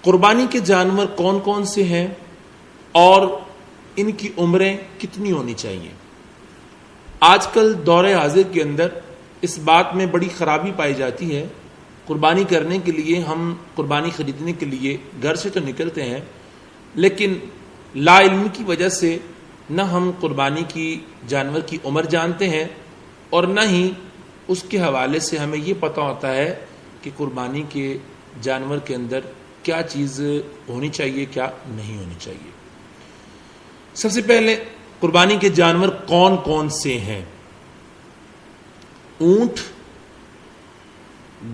قربانی کے جانور کون کون سے ہیں اور ان کی عمریں کتنی ہونی چاہیے؟ آج کل دور حاضر کے اندر اس بات میں بڑی خرابی پائی جاتی ہے. قربانی کرنے کے لیے ہم قربانی خریدنے کے لیے گھر سے تو نکلتے ہیں، لیکن لا علمی کی وجہ سے نہ ہم قربانی کی جانور کی عمر جانتے ہیں اور نہ ہی اس کے حوالے سے ہمیں یہ پتہ ہوتا ہے کہ قربانی کے جانور کے اندر کیا چیز ہونی چاہیے، کیا نہیں ہونی چاہیے. سب سے پہلے قربانی کے جانور کون کون سے ہیں؟ اونٹ،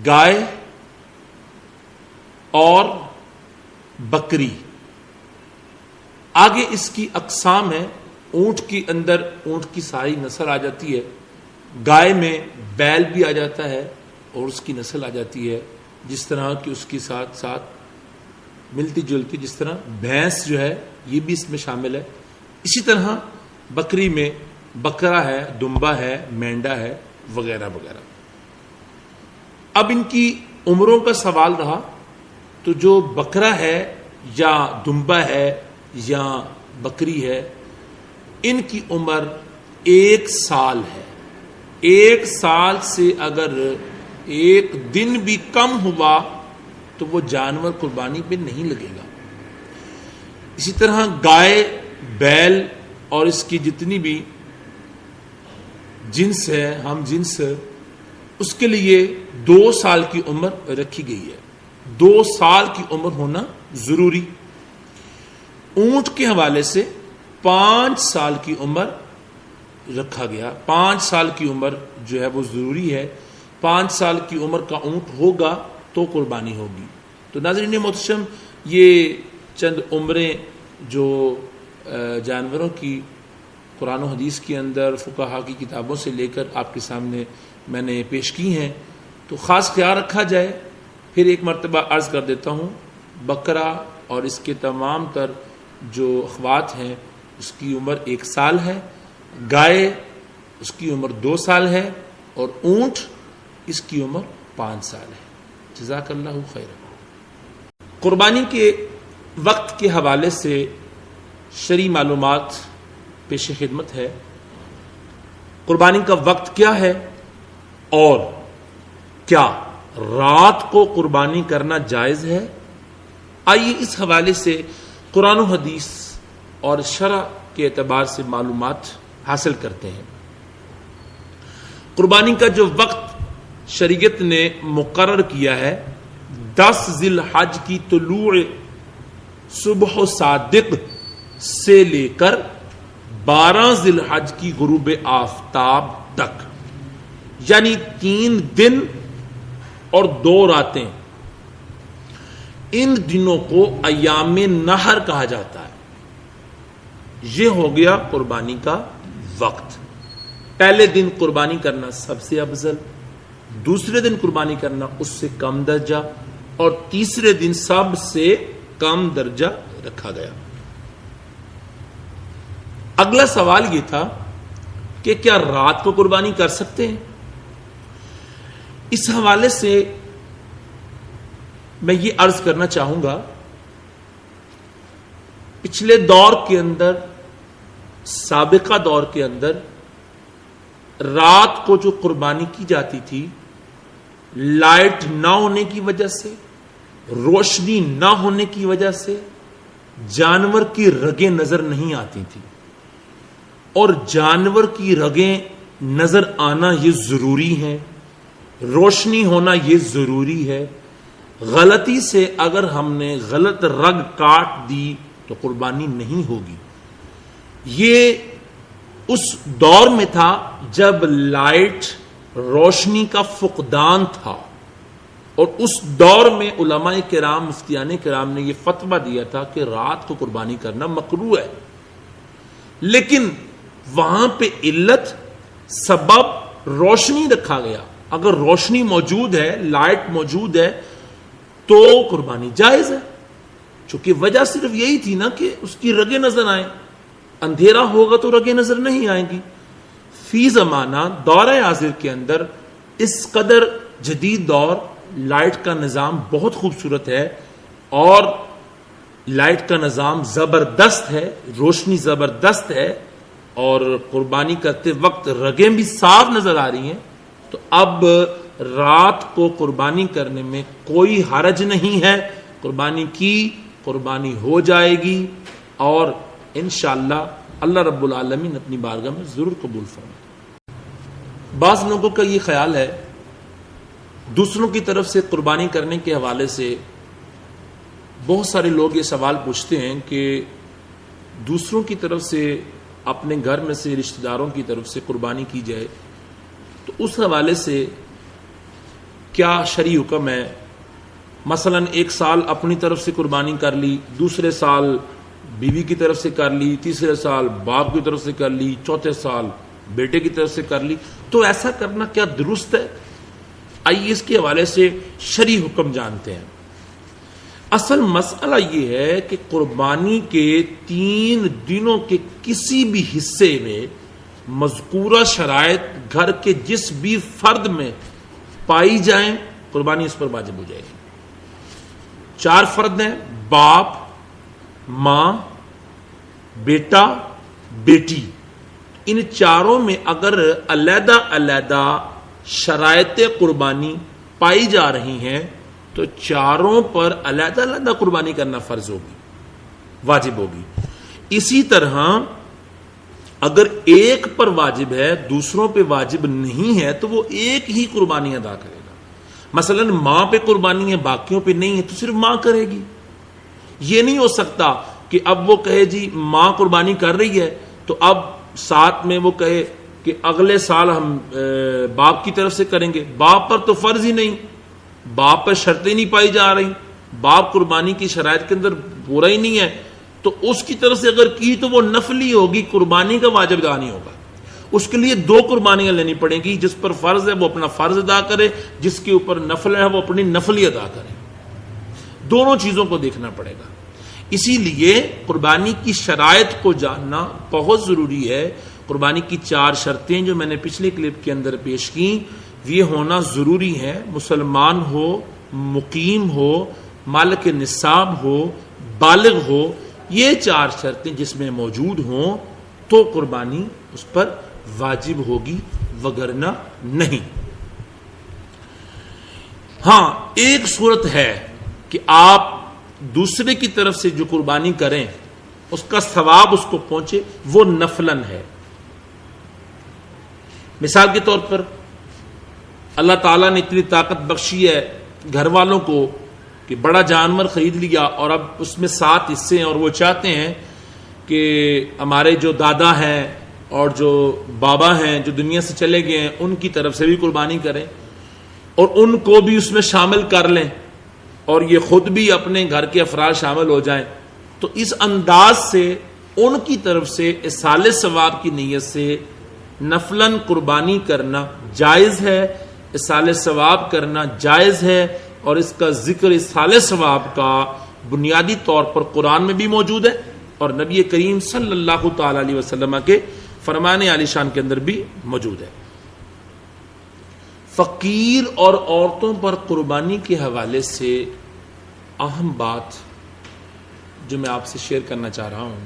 گائے اور بکری. آگے اس کی اقسام ہے. اونٹ کے اندر اونٹ کی ساری نسل آ جاتی ہے، گائے میں بیل بھی آ جاتا ہے اور اس کی نسل آ جاتی ہے، جس طرح کہ اس کے ساتھ ساتھ ملتی جلتی، جس طرح بھینس جو ہے یہ بھی اس میں شامل ہے. اسی طرح بکری میں بکرا ہے، دمبا ہے، مینڈا ہے وغیرہ وغیرہ. اب ان کی عمروں کا سوال رہا تو جو بکرا ہے یا دمبا ہے یا بکری ہے، ان کی عمر 1 سال ہے. 1 سال سے اگر 1 دن بھی کم ہوا تو وہ جانور قربانی پہ نہیں لگے گا. اسی طرح گائے، بیل اور اس کی جتنی بھی جنس ہے، ہم جنس، اس کے لیے 2 سال کی عمر رکھی گئی ہے. 2 سال کی عمر ہونا ضروری. اونٹ کے حوالے سے 5 سال کی عمر رکھا گیا. 5 سال کی عمر جو ہے وہ ضروری ہے. 5 سال کی عمر کا اونٹ ہوگا تو قربانی ہوگی. تو ناظرین محترم، یہ چند عمریں جو جانوروں کی قرآن و حدیث کے اندر فقہا کی کتابوں سے لے کر آپ کے سامنے میں نے پیش کی ہیں، تو خاص خیال رکھا جائے. پھر ایک مرتبہ عرض کر دیتا ہوں، بکرا اور اس کے تمام تر جو اخوات ہیں اس کی عمر 1 سال ہے، گائے اس کی عمر 2 سال ہے اور اونٹ اس کی عمر 5 سال ہے. جزاک اللہ خیر. قربانی کے وقت کے حوالے سے شرعی معلومات پیش خدمت ہے. قربانی کا وقت کیا ہے اور کیا رات کو قربانی کرنا جائز ہے؟ آئیے اس حوالے سے قرآن و حدیث اور شرع کے اعتبار سے معلومات حاصل کرتے ہیں. قربانی کا جو وقت شریعت نے مقرر کیا ہے، 10 ذی الحج کی طلوع صبح و صادق سے لے کر 12 ذی الحج کی غروب آفتاب تک، یعنی 3 دن اور 2 راتیں. ان دنوں کو ایام نحر کہا جاتا ہے. یہ ہو گیا قربانی کا وقت. پہلے دن قربانی کرنا سب سے افضل، دوسرے دن قربانی کرنا اس سے کم درجہ اور تیسرے دن سب سے کم درجہ رکھا گیا. اگلا سوال یہ تھا کہ کیا رات کو قربانی کر سکتے ہیں؟ اس حوالے سے میں یہ عرض کرنا چاہوں گا، پچھلے دور کے اندر، سابقہ دور کے اندر رات کو جو قربانی کی جاتی تھی، لائٹ نہ ہونے کی وجہ سے، روشنی نہ ہونے کی وجہ سے جانور کی رگیں نظر نہیں آتی تھی. اور جانور کی رگیں نظر آنا یہ ضروری ہے، روشنی ہونا یہ ضروری ہے. غلطی سے اگر ہم نے غلط رگ کاٹ دی تو قربانی نہیں ہوگی. یہ اس دور میں تھا جب لائٹ، روشنی کا فقدان تھا، اور اس دور میں علماء کرام، مفتیان کرام نے یہ فتویٰ دیا تھا کہ رات کو قربانی کرنا مکروہ ہے. لیکن وہاں پہ علت، سبب روشنی رکھا گیا. اگر روشنی موجود ہے، لائٹ موجود ہے تو قربانی جائز ہے. چونکہ وجہ صرف یہی تھی نا کہ اس کی رگیں نظر آئیں. اندھیرا ہوگا تو رگیں نظر نہیں آئیں گی. فی زمانہ دور حاضر کے اندر اس قدر جدید دور، لائٹ کا نظام بہت خوبصورت ہے اور لائٹ کا نظام زبردست ہے، روشنی زبردست ہے، اور قربانی کرتے وقت رگیں بھی صاف نظر آ رہی ہیں، تو اب رات کو قربانی کرنے میں کوئی حرج نہیں ہے. قربانی ہو جائے گی، اور انشاءاللہ اللہ رب العالمین اپنی بارگاہ میں ضرور قبول فرمائے. بعض لوگوں کا یہ خیال ہے، دوسروں کی طرف سے قربانی کرنے کے حوالے سے بہت سارے لوگ یہ سوال پوچھتے ہیں کہ دوسروں کی طرف سے اپنے گھر میں سے رشتہ داروں کی طرف سے قربانی کی جائے تو اس حوالے سے کیا شرعی حکم ہے؟ مثلا ایک سال اپنی طرف سے قربانی کر لی، دوسرے سال بیوی کی طرف سے کر لی، تیسرے سال باپ کی طرف سے کر لی، چوتھے سال بیٹے کی طرف سے کر لی، تو ایسا کرنا کیا درست ہے؟ آئیے اس کے حوالے سے شرعی حکم جانتے ہیں. اصل مسئلہ یہ ہے کہ قربانی کے 3 دنوں کے کسی بھی حصے میں مذکورہ شرائط گھر کے جس بھی فرد میں پائی جائیں، قربانی اس پر واجب ہو جائے گی. 4 فرد ہیں: باپ، ماں، بیٹا، بیٹی. ان چاروں میں اگر علیحدہ علیحدہ شرائط قربانی پائی جا رہی ہیں تو چاروں پر علیحدہ علیحدہ قربانی کرنا فرض ہوگی، واجب ہوگی. اسی طرح اگر ایک پر واجب ہے دوسروں پہ واجب نہیں ہے تو وہ ایک ہی قربانی ادا کرے گا. مثلا ماں پہ قربانی ہے باقیوں پہ نہیں ہے تو صرف ماں کرے گی. یہ نہیں ہو سکتا کہ اب وہ کہے جی ماں قربانی کر رہی ہے تو اب ساتھ میں وہ کہے کہ اگلے سال ہم باپ کی طرف سے کریں گے. باپ پر تو فرض ہی نہیں، باپ پر شرطیں نہیں پائی جا رہی، باپ قربانی کی شرائط کے اندر پورا ہی نہیں ہے، تو اس کی طرف سے اگر کی تو وہ نفلی ہوگی، قربانی کا واجب ادا نہیں ہوگا. اس کے لیے 2 قربانیاں لینی پڑیں گی. جس پر فرض ہے وہ اپنا فرض ادا کرے، جس کے اوپر نفل ہے وہ اپنی نفلی ادا کرے. دونوں چیزوں کو دیکھنا پڑے گا. اسی لیے قربانی کی شرائط کو جاننا بہت ضروری ہے. قربانی کی 4 شرطیں جو میں نے پچھلے کلپ کے اندر پیش کی یہ ہونا ضروری ہے. مسلمان ہو، مقیم ہو، مالک نصاب ہو، بالغ ہو، یہ 4 شرطیں جس میں موجود ہوں تو قربانی اس پر واجب ہوگی، وگرنہ نہیں. ہاں ایک صورت ہے کہ آپ دوسرے کی طرف سے جو قربانی کریں اس کا ثواب اس کو پہنچے، وہ نفلاً ہے. مثال کے طور پر اللہ تعالیٰ نے اتنی طاقت بخشی ہے گھر والوں کو کہ بڑا جانور خرید لیا اور اب اس میں 7 حصے ہیں، اور وہ چاہتے ہیں کہ ہمارے جو دادا ہیں اور جو بابا ہیں جو دنیا سے چلے گئے ہیں ان کی طرف سے بھی قربانی کریں اور ان کو بھی اس میں شامل کر لیں اور یہ خود بھی اپنے گھر کے افراد شامل ہو جائیں. تو اس انداز سے ان کی طرف سے اصالِ ثواب کی نیت سے نفلاً قربانی کرنا جائز ہے، اصالِ ثواب کرنا جائز ہے. اور اس کا ذکر اصالِ ثواب کا بنیادی طور پر قرآن میں بھی موجود ہے اور نبی کریم صلی اللہ تعالی علیہ وسلم کے فرمان عالی شان کے اندر بھی موجود ہے. فقیر اور عورتوں پر قربانی کے حوالے سے اہم بات جو میں آپ سے شیئر کرنا چاہ رہا ہوں،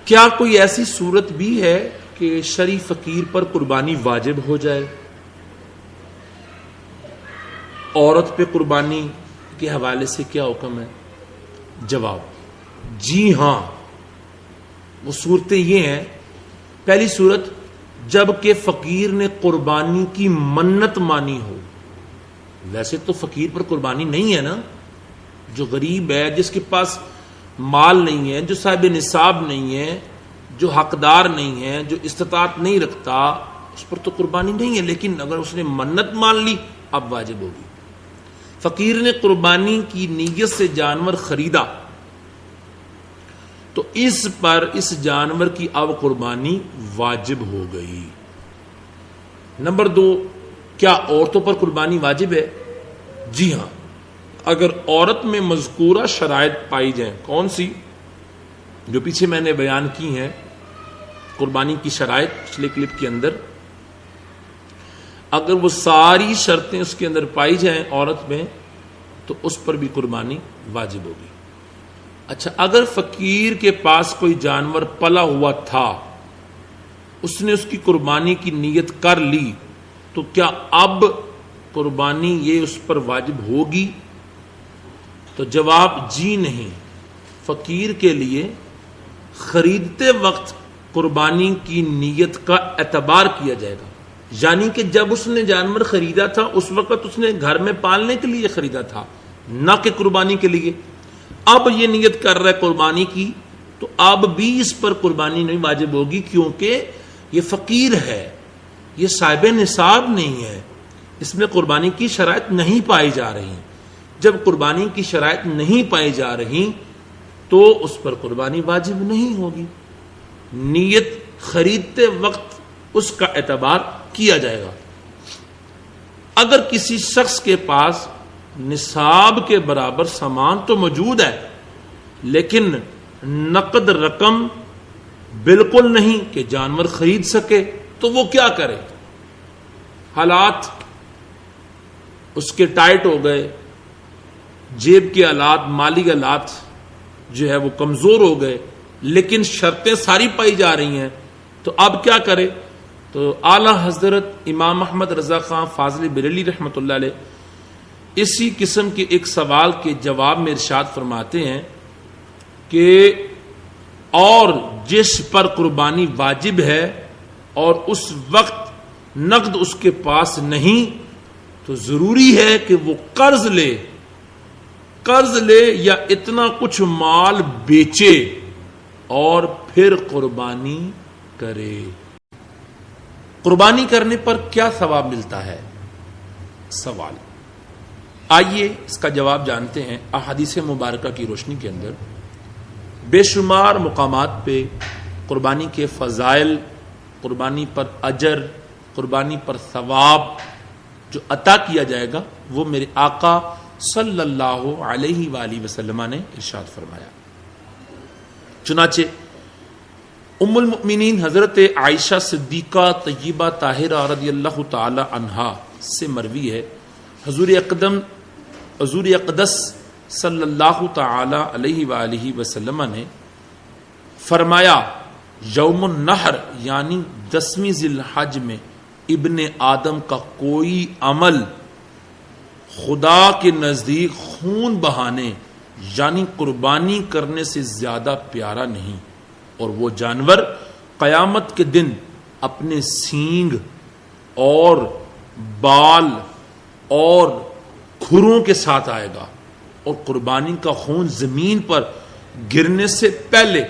کیا کوئی ایسی صورت بھی ہے کہ شرعی فقیر پر قربانی واجب ہو جائے؟ عورت پہ قربانی کے حوالے سے کیا حکم ہے؟ جواب جی ہاں. وہ صورتیں یہ ہیں، پہلی صورت جب کہ فقیر نے قربانی کی منت مانی ہو. ویسے تو فقیر پر قربانی نہیں ہے نا، جو غریب ہے، جس کے پاس مال نہیں ہے، جو صاحب نصاب نہیں ہے، جو حقدار نہیں ہے، جو استطاعت نہیں رکھتا، اس پر تو قربانی نہیں ہے. لیکن اگر اس نے منت مان لی اب واجب ہوگی. فقیر نے قربانی کی نیت سے جانور خریدا تو اس پر اس جانور کی اب قربانی واجب ہو گئی. نمبر 2، کیا عورتوں پر قربانی واجب ہے؟ جی ہاں، اگر عورت میں مذکورہ شرائط پائی جائیں. کون سی؟ جو پیچھے میں نے بیان کی ہیں قربانی کی شرائط پچھلے کلپ کے اندر، اگر وہ ساری شرطیں اس کے اندر پائی جائیں عورت میں تو اس پر بھی قربانی واجب ہوگی۔ اچھا، اگر فقیر کے پاس کوئی جانور پلا ہوا تھا، اس نے اس کی قربانی کی نیت کر لی، تو کیا اب قربانی یہ اس پر واجب ہوگی؟ تو جواب جی نہیں۔ فقیر کے لیے خریدتے وقت قربانی کی نیت کا اعتبار کیا جائے گا، یعنی کہ جب اس نے جانور خریدا تھا اس وقت اس نے گھر میں پالنے کے لیے خریدا تھا، نہ کہ قربانی کے لیے۔ اب یہ نیت کر رہا ہے قربانی کی، تو اب بھی اس پر قربانی نہیں واجب ہوگی، کیونکہ یہ فقیر ہے، یہ صاحب نصاب نہیں ہے، اس میں قربانی کی شرائط نہیں پائی جا رہی۔ جب قربانی کی شرائط نہیں پائی جا رہی تو اس پر قربانی واجب نہیں ہوگی۔ نیت خریدتے وقت اس کا اعتبار کیا جائے گا۔ اگر کسی شخص کے پاس نصاب کے برابر سامان تو موجود ہے، لیکن نقد رقم بالکل نہیں کہ جانور خرید سکے، تو وہ کیا کرے؟ حالات اس کے ٹائٹ ہو گئے، جیب کے حالات، مالی حالات جو ہے وہ کمزور ہو گئے، لیکن شرطیں ساری پائی جا رہی ہیں، تو اب کیا کرے؟ تو اعلی حضرت امام احمد رضا خان فاضل بریلوی رحمۃ اللہ علیہ اسی قسم کے ایک سوال کے جواب میں ارشاد فرماتے ہیں کہ اور جس پر قربانی واجب ہے اور اس وقت نقد اس کے پاس نہیں، تو ضروری ہے کہ وہ قرض لے یا اتنا کچھ مال بیچے اور پھر قربانی کرے۔ قربانی کرنے پر کیا ثواب ملتا ہے؟ سوال، آئیے اس کا جواب جانتے ہیں۔ احادیث مبارکہ کی روشنی کے اندر بے شمار مقامات پہ قربانی کے فضائل، قربانی پر اجر، قربانی پر ثواب جو عطا کیا جائے گا وہ میرے آقا صلی اللہ علیہ وآلہ وسلم نے ارشاد فرمایا۔ چنانچہ ام المؤمنین حضرت عائشہ صدیقہ طیبہ طاہرہ رضی اللہ تعالی عنہا سے مروی ہے، حضور اقدس صلی اللہ تعالی علیہ وآلہ وسلم نے فرمایا، یوم النحر یعنی 10ویں ذی الحج میں ابن آدم کا کوئی عمل خدا کے نزدیک خون بہانے یعنی قربانی کرنے سے زیادہ پیارا نہیں، اور وہ جانور قیامت کے دن اپنے سینگ اور بال اور کھروں کے ساتھ آئے گا، اور قربانی کا خون زمین پر گرنے سے پہلے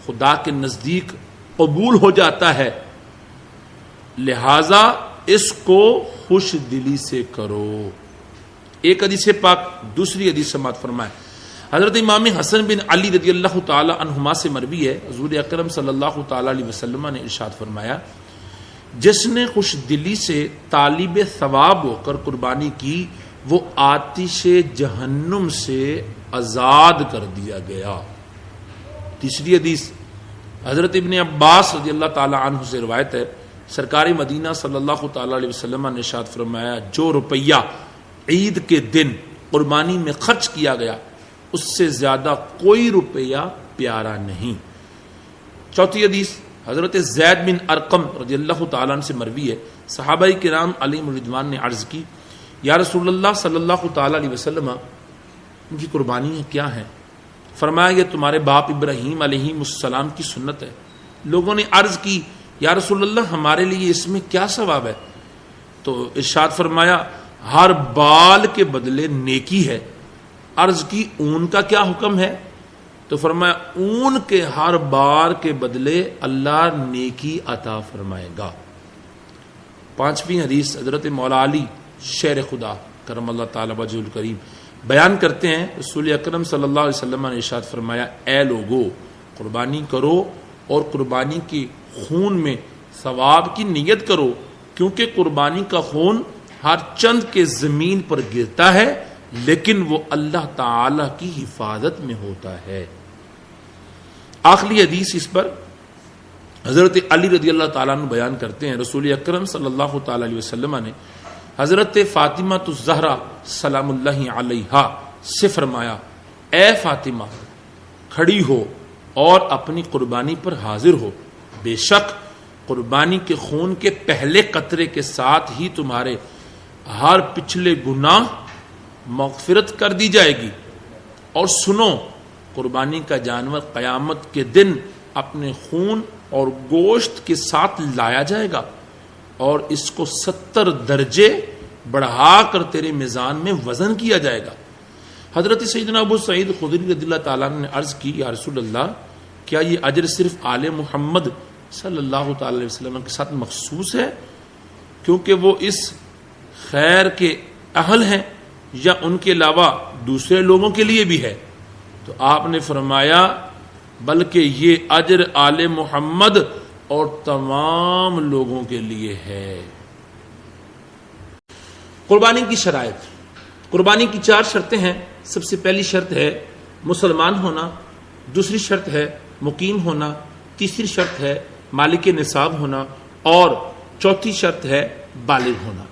خدا کے نزدیک قبول ہو جاتا ہے، لہذا اس کو خوش دلی سے کرو۔ ایک حدیث پاک دوسری حدیث سماعت فرمائے، حضرت امام حسن بن علی رضی اللہ تعالی عنہما سے مروی ہے، حضور اکرم صلی اللہ تعالی علیہ وسلم نے ارشاد فرمایا، جس نے خوش دلی سے طالب ثواب ہو کر قربانی کی وہ آتش جہنم سے آزاد کر دیا گیا۔ تیسری حدیث حضرت ابن عباس رضی اللہ تعالی عنہ سے روایت ہے، سرکار مدینہ صلی اللہ تعالی علیہ وسلم نے ارشاد فرمایا، جو روپیہ عید کے دن قربانی میں خرچ کیا گیا اس سے زیادہ کوئی روپیہ پیارا نہیں۔ چوتھی حدیث حضرت زید بن ارقم رضی اللہ تعالیٰ عنہ سے مروی ہے، صحابہ کرام علیہم الرضوان نے عرض کی، یا رسول اللہ صلی اللہ تعالیٰ علیہ وسلم ان کی قربانی کیا ہے؟ فرمایا، یہ تمہارے باپ ابراہیم علیہ السلام کی سنت ہے۔ لوگوں نے عرض کی، یا رسول اللہ ہمارے لیے اس میں کیا ثواب ہے؟ تو ارشاد فرمایا، ہر بال کے بدلے نیکی ہے۔ عرض کی، اون کا کیا حکم ہے؟ تو فرمایا، اون کے ہر بار کے بدلے اللہ نیکی عطا فرمائے گا۔ پانچویں حدیث حضرت مولا علی شیر خدا کرم اللہ تعالی وجہ الکریم بیان کرتے ہیں، رسول اکرم صلی اللہ علیہ وسلم نے ارشاد فرمایا، اے لوگو قربانی کرو اور قربانی کے خون میں ثواب کی نیت کرو، کیونکہ قربانی کا خون ہر چند کے زمین پر گرتا ہے لیکن وہ اللہ تعالی کی حفاظت میں ہوتا ہے۔ آخری حدیث اس پر حضرت علی رضی اللہ تعالیٰ عنہ بیان کرتے ہیں، رسول اکرم صلی اللہ تعالی علیہ وسلم نے حضرت فاطمہ الزہرا سلام اللہ علیہا سے فرمایا اے فاطمہ کھڑی ہو اور اپنی قربانی پر حاضر ہو، بے شک قربانی کے خون کے پہلے قطرے کے ساتھ ہی تمہارے ہر پچھلے گناہ مغفرت کر دی جائے گی، اور سنو قربانی کا جانور قیامت کے دن اپنے خون اور گوشت کے ساتھ لایا جائے گا اور اس کو 70 درجے بڑھا کر تیرے میزان میں وزن کیا جائے گا۔ حضرت سیدنا ابو سعید خدری رضی اللہ تعالیٰ نے عرض کی یا رسول اللہ کیا یہ اجر صرف آل محمد صلی اللہ تعالی علیہ وسلم کے ساتھ مخصوص ہے کیونکہ وہ اس خیر کے اہل ہیں، یا ان کے علاوہ دوسرے لوگوں کے لیے بھی ہے؟ تو آپ نے فرمایا بلکہ یہ اجر آل محمد اور تمام لوگوں کے لیے ہے۔ قربانی کی شرائط، قربانی کی 4 شرطیں ہیں۔ سب سے پہلی شرط ہے مسلمان ہونا، دوسری شرط ہے مقیم ہونا، تیسری شرط ہے مالک نصاب ہونا، اور چوتھی شرط ہے بالغ ہونا۔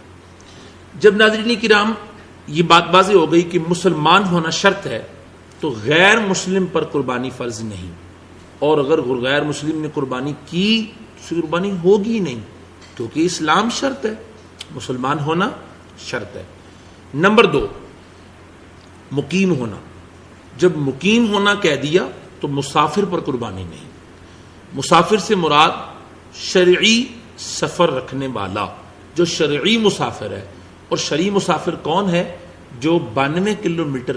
جب ناظرین کرام یہ بات واضح ہو گئی کہ مسلمان ہونا شرط ہے تو غیر مسلم پر قربانی فرض نہیں، اور اگر غیر مسلم نے قربانی کی تو قربانی ہوگی نہیں، کیونکہ اسلام شرط ہے، مسلمان ہونا شرط ہے۔ نمبر 2 مقیم ہونا۔ جب مقیم ہونا کہہ دیا تو مسافر پر قربانی نہیں۔ مسافر سے مراد شرعی سفر رکھنے والا، جو شرعی مسافر ہے، اور شرعی مسافر کون ہے؟ جو 92 کلومیٹر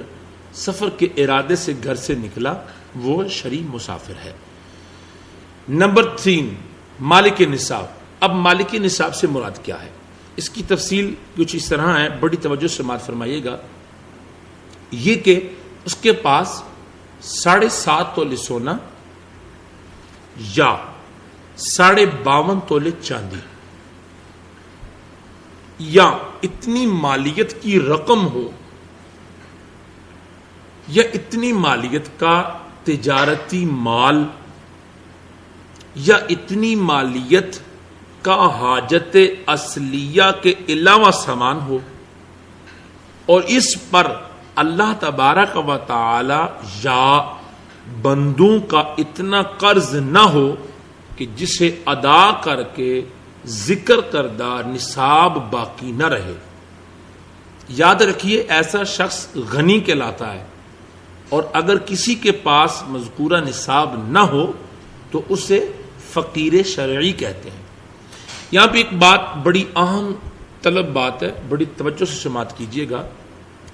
سفر کے ارادے سے گھر سے نکلا، وہ شرعی مسافر ہے۔ نمبر 3 مالک نصاب۔ اب مالک نصاب سے مراد کیا ہے؟ اس کی تفصیل کچھ اس طرح ہے، بڑی توجہ سے سماعت فرمائیے گا۔ یہ کہ اس کے پاس 7.5 تولے سونا یا 52.5 تولے چاندی یا اتنی مالیت کی رقم ہو، یا اتنی مالیت کا تجارتی مال، یا اتنی مالیت کا حاجت اصلیہ کے علاوہ سامان ہو، اور اس پر اللہ تبارک و تعالی یا بندوں کا اتنا قرض نہ ہو کہ جسے ادا کر کے ذکر کردہ نصاب باقی نہ رہے۔ یاد رکھیے ایسا شخص غنی کہلاتا ہے، اور اگر کسی کے پاس مذکورہ نصاب نہ ہو تو اسے فقیر شرعی کہتے ہیں۔ یہاں پہ ایک بات بڑی اہم طلب بات ہے، بڑی توجہ سے سماعت کیجیے گا۔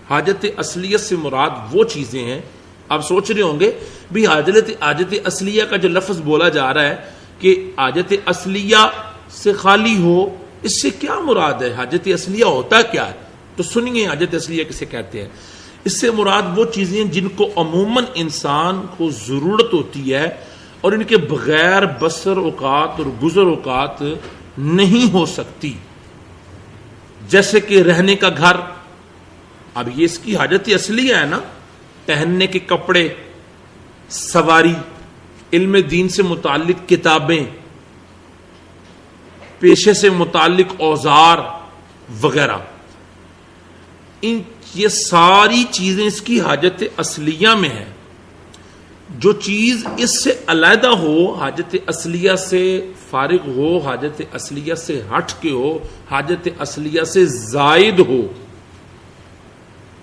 حاجت اصلیت سے مراد وہ چیزیں ہیں، آپ سوچ رہے ہوں گے بھی حاجت اصلیہ کا جو لفظ بولا جا رہا ہے کہ حاجت اصلیہ سے خالی ہو، اس سے کیا مراد ہے؟ حاجت اصلیہ ہوتا کیا ہے؟ تو سنیے حاجت اصلیہ کسے کہتے ہیں۔ اس سے مراد وہ چیزیں جن کو عموماً انسان کو ضرورت ہوتی ہے اور ان کے بغیر بسر اوقات اور گزر اوقات نہیں ہو سکتی، جیسے کہ رہنے کا گھر۔ اب یہ اس کی حاجت اصلیہ ہے نا، پہننے کے کپڑے، سواری، علم دین سے متعلق کتابیں، پیشے سے متعلق اوزار وغیرہ، یہ ساری چیزیں اس کی حاجت اصلیہ میں ہیں۔ جو چیز اس سے علیحدہ ہو، حاجت اصلیہ سے فارغ ہو، حاجت اصلیہ سے ہٹ کے ہو، حاجت اصلیہ سے زائد ہو،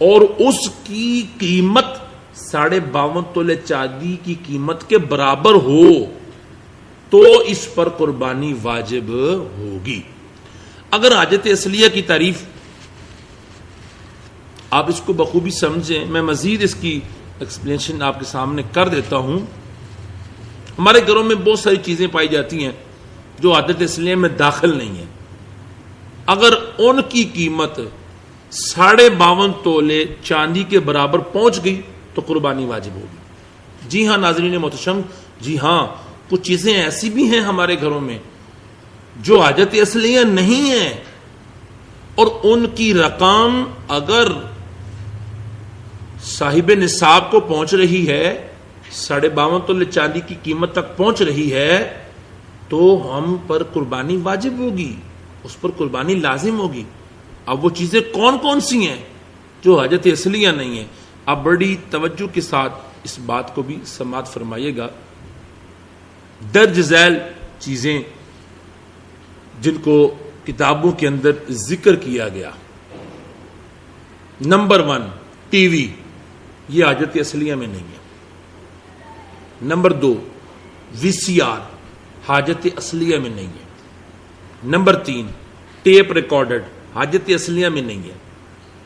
اور اس کی قیمت 52.5 تولے چاندی کی قیمت کے برابر ہو تو اس پر قربانی واجب ہوگی۔ اگر حاجت اصلیہ کی تعریف آپ اس کو بخوبی سمجھیں، میں مزید اس کی ایکسپلینیشن آپ کے سامنے کر دیتا ہوں۔ ہمارے گھروں میں بہت ساری چیزیں پائی جاتی ہیں جو حاجت اصلیہ میں داخل نہیں ہیں، اگر ان کی قیمت 52.5 تولے چاندی کے برابر پہنچ گئی تو قربانی واجب ہوگی۔ جی ہاں ناظرین محتشم، جی ہاں کچھ چیزیں ایسی بھی ہیں ہمارے گھروں میں جو حاجت اصلیہ نہیں ہیں، اور ان کی رقم اگر صاحب نصاب کو پہنچ رہی ہے، 52.5 تولے چاندی کی قیمت تک پہنچ رہی ہے، تو ہم پر قربانی واجب ہوگی، اس پر قربانی لازم ہوگی۔ اب وہ چیزیں کون کون سی ہیں جو حاجت اصلیہ نہیں ہیں؟ اب بڑی توجہ کے ساتھ اس بات کو بھی سماعت فرمائیے گا. درج ذیل چیزیں جن کو کتابوں کے اندر ذکر کیا گیا. نمبر 1 ٹی وی، یہ حاجت اصلیہ میں نہیں ہے. نمبر 2 وی سی آر، حاجت اصلیہ میں نہیں ہے. نمبر 3 ٹیپ ریکارڈڈ، حاجت اصلیہ میں نہیں ہے.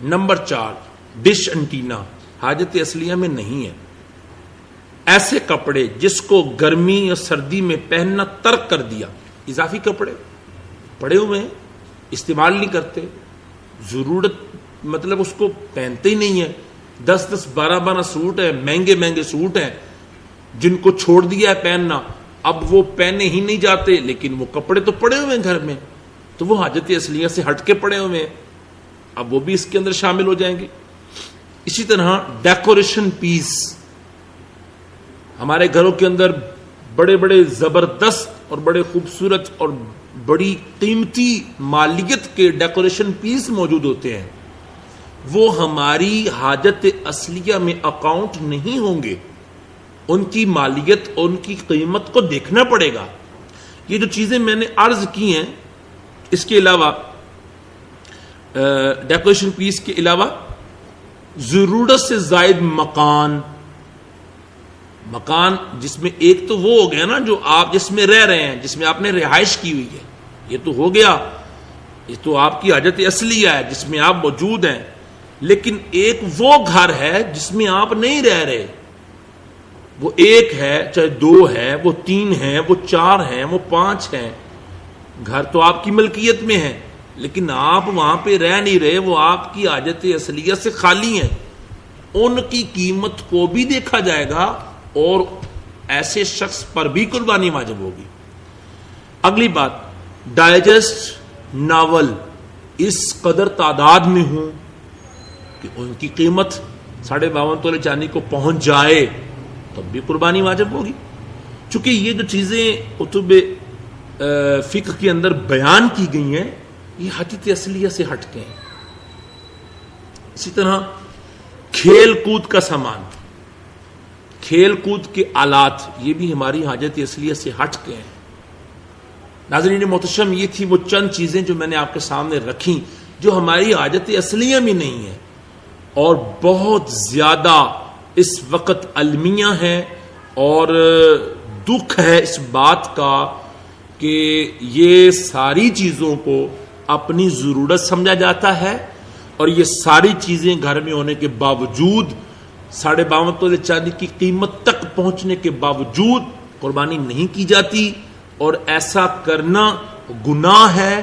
نمبر 4 ڈش انٹینا، حاجت اصلیہ میں نہیں ہے. ایسے کپڑے جس کو گرمی اور سردی میں پہننا ترک کر دیا، اضافی کپڑے پڑے ہوئے ہیں، استعمال نہیں کرتے، ضرورت مطلب اس کو پہنتے ہی نہیں ہے. 10 12 سوٹ ہیں، مہنگے مہنگے سوٹ ہیں جن کو چھوڑ دیا ہے پہننا، اب وہ پہنے ہی نہیں جاتے، لیکن وہ کپڑے تو پڑے ہوئے ہیں گھر میں، تو وہ حاجت اصلیہ سے ہٹ کے پڑے ہوئے ہیں، اب وہ بھی اس کے اندر شامل ہو جائیں گے. اسی طرح ڈیکوریشن پیس، ہمارے گھروں کے اندر بڑے بڑے زبردست اور بڑے خوبصورت اور بڑی قیمتی مالیت کے ڈیکوریشن پیس موجود ہوتے ہیں، وہ ہماری حاجت اصلیہ میں اکاؤنٹ نہیں ہوں گے. ان کی مالیت اور ان کی قیمت کو دیکھنا پڑے گا. یہ جو چیزیں میں نے عرض کی ہیں، اس کے علاوہ ڈیکوریشن پیس کے علاوہ ضرورت سے زائد مکان جس میں ایک تو وہ ہو گیا نا جو آپ جس میں رہ رہے ہیں، جس میں آپ نے رہائش کی ہوئی ہے، یہ تو ہو گیا، یہ تو آپ کی حاجت اصلیہ ہے جس میں آپ موجود ہیں. لیکن ایک وہ گھر ہے جس میں آپ نہیں رہ رہے، وہ 1 ہے، چاہے 2 ہے، وہ 3 ہے، وہ 4 ہیں، وہ 5 ہیں. گھر تو آپ کی ملکیت میں ہے، لیکن آپ وہاں پہ رہ نہیں رہے، وہ آپ کی حاجت اصلیہ سے خالی ہیں. ان کی قیمت کو بھی دیکھا جائے گا اور ایسے شخص پر بھی قربانی واجب ہوگی. اگلی بات، ڈائجسٹ ناول اس قدر تعداد میں ہوں کہ ان کی قیمت 52.5 تولے چاندی کو پہنچ جائے تب بھی قربانی واجب ہوگی. چونکہ یہ جو چیزیں کتب فقہ کے اندر بیان کی گئی ہیں یہ حاجت اصلیہ سے ہٹ کے ہیں. اسی طرح کھیل کود کا سامان، کھیل کود کے آلات، یہ بھی ہماری حاجت اصلیہ سے ہٹ کے ہیں. ناظرین محتشم، یہ تھی وہ چند چیزیں جو میں نے آپ کے سامنے رکھی جو ہماری حاجت اصلیہ میں نہیں ہے، اور بہت زیادہ اس وقت المیہ ہے اور دکھ ہے اس بات کا کہ یہ ساری چیزوں کو اپنی ضرورت سمجھا جاتا ہے، اور یہ ساری چیزیں گھر میں ہونے کے باوجود 52.5 تولے چاندی کی قیمت تک پہنچنے کے باوجود قربانی نہیں کی جاتی. اور ایسا کرنا گناہ ہے،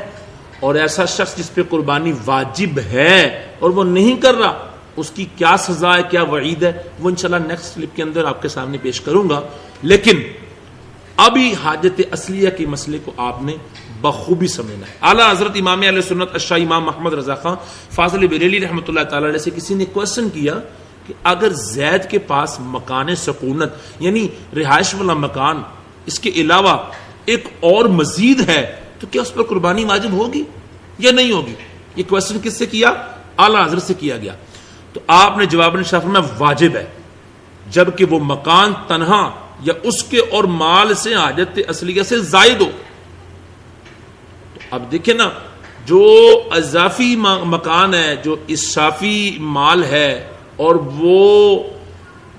اور ایسا شخص جس پہ قربانی واجب ہے اور وہ نہیں کر رہا، اس کی کیا سزا ہے، کیا وعید ہے، وہ انشاءاللہ نیکسٹ کلپ کے اندر آپ کے سامنے پیش کروں گا. لیکن ابھی حاجت اصلیہ کے مسئلے کو آپ نے بخوبی سمجھنا ہے. اعلیٰ حضرت امام اہل سنت الشاہ امام محمد رضا خان فاضل بریلوی رحمۃ اللہ تعالی علیہ سے کسی نے کوشچن کیا کہ اگر زید کے پاس مکان سکونت یعنی رہائش والا مکان، اس کے علاوہ ایک اور مزید ہے، تو کیا اس پر قربانی واجب ہوگی یا نہیں ہوگی؟ یہ کوشچن کس سے کیا؟ اعلیٰ حضرت سے کیا گیا. تو آپ نے جواب میں واجب ہے، جبکہ وہ مکان تنہا یا اس کے اور مال سے حاجت اصلیہ سے زائد ہو. اب دیکھیں نا، جو اضافی مکان ہے، جو اضافی مال ہے، اور وہ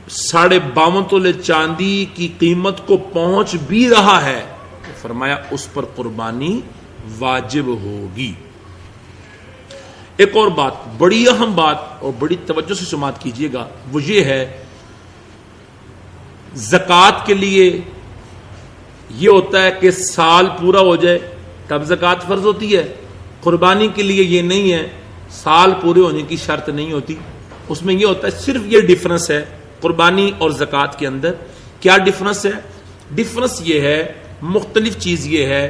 52.5 تولے چاندی کی قیمت کو پہنچ بھی رہا ہے، تو فرمایا اس پر قربانی واجب ہوگی. ایک اور بات، بڑی اہم بات اور بڑی توجہ سے سماعت کیجئے گا، وہ یہ ہے زکوٰۃ کے لیے یہ ہوتا ہے کہ سال پورا ہو جائے تب زکوٰۃ فرض ہوتی ہے. قربانی کے لیے یہ نہیں ہے، سال پورے ہونے کی شرط نہیں ہوتی. اس میں یہ ہوتا ہے، صرف یہ ڈفرنس ہے قربانی اور زکوٰۃ کے اندر. کیا ڈفرنس ہے؟ ڈفرنس یہ ہے، مختلف چیز یہ ہے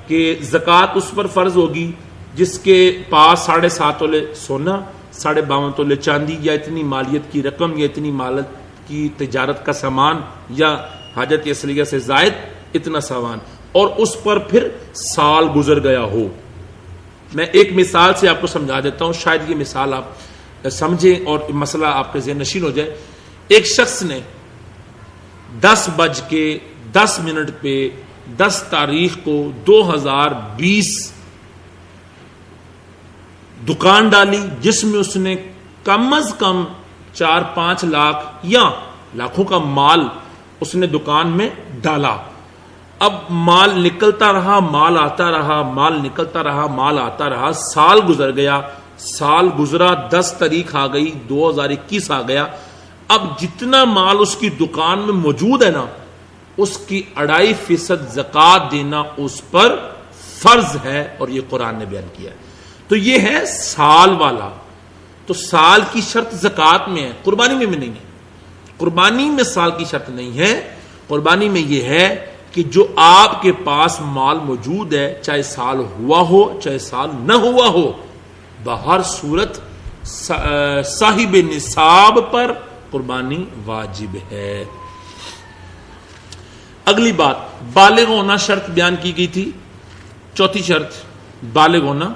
کہ زکوٰۃ اس پر فرض ہوگی جس کے پاس 7.5 تولے سونا، 52.5 تولے چاندی، یا اتنی مالیت کی رقم، یا اتنی مالت کی تجارت کا سامان، یا حاجت اصلیہ سے زائد اتنا سامان، اور اس پر پھر سال گزر گیا ہو. میں ایک مثال سے آپ کو سمجھا دیتا ہوں، شاید یہ مثال آپ سمجھیں اور مسئلہ آپ کے ذہن نشین ہو جائے. ایک شخص نے 10:10 پہ 10 تاریخ کو 2020 دکان ڈالی جس میں اس نے کم از کم 4-5 لاکھ یا لاکھوں کا مال اس نے دکان میں ڈالا. اب مال نکلتا رہا، مال آتا رہا، مال نکلتا رہا، مال آتا رہا. سال گزر گیا، سال گزرا، 10 تاریخ آ گئی، 2021 آ گیا. اب جتنا مال اس کی دکان میں موجود ہے نا، اس کی 2.5% زکوٰۃ دینا اس پر فرض ہے، اور یہ قرآن نے بیان کیا ہے. تو یہ ہے سال والا. تو سال کی شرط زکوٰۃ میں ہے، قربانی میں نہیں ہے. قربانی میں سال کی شرط نہیں ہے. قربانی میں یہ ہے کہ جو آپ کے پاس مال موجود ہے، چاہے سال ہوا ہو چاہے سال نہ ہوا ہو، بہر صورت صاحب نصاب پر قربانی واجب ہے. اگلی بات، بالغ ہونا شرط بیان کی گئی تھی. چوتھی شرط بالغ ہونا.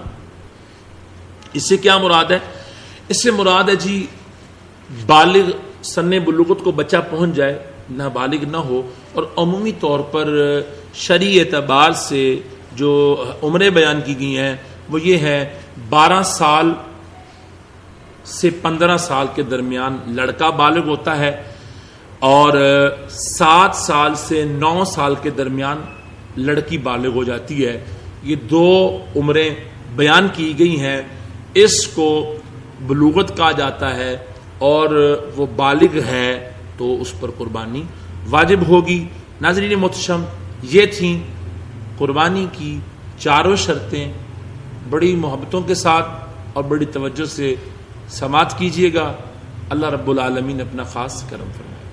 اس سے کیا مراد ہے؟ اس سے مراد ہے جی بالغ سن بلوغت کو بچہ پہنچ جائے، نابالغ نہ ہو. اور عمومی طور پر شرعی اعتبار سے جو عمریں بیان کی گئی ہیں وہ یہ ہے 12 سال سے 15 سال کے درمیان لڑکا بالغ ہوتا ہے، اور 7 سال سے 9 سال کے درمیان لڑکی بالغ ہو جاتی ہے. یہ 2 عمریں بیان کی گئی ہیں. اس کو بلوغت کہا جاتا ہے، اور وہ بالغ ہے تو اس پر قربانی واجب ہوگی. ناظرین محتشم، یہ تھیں قربانی کی 4 شرطیں. بڑی محبتوں کے ساتھ اور بڑی توجہ سے سماعت کیجیے گا. اللہ رب العالمین اپنا خاص کرم فرمائے.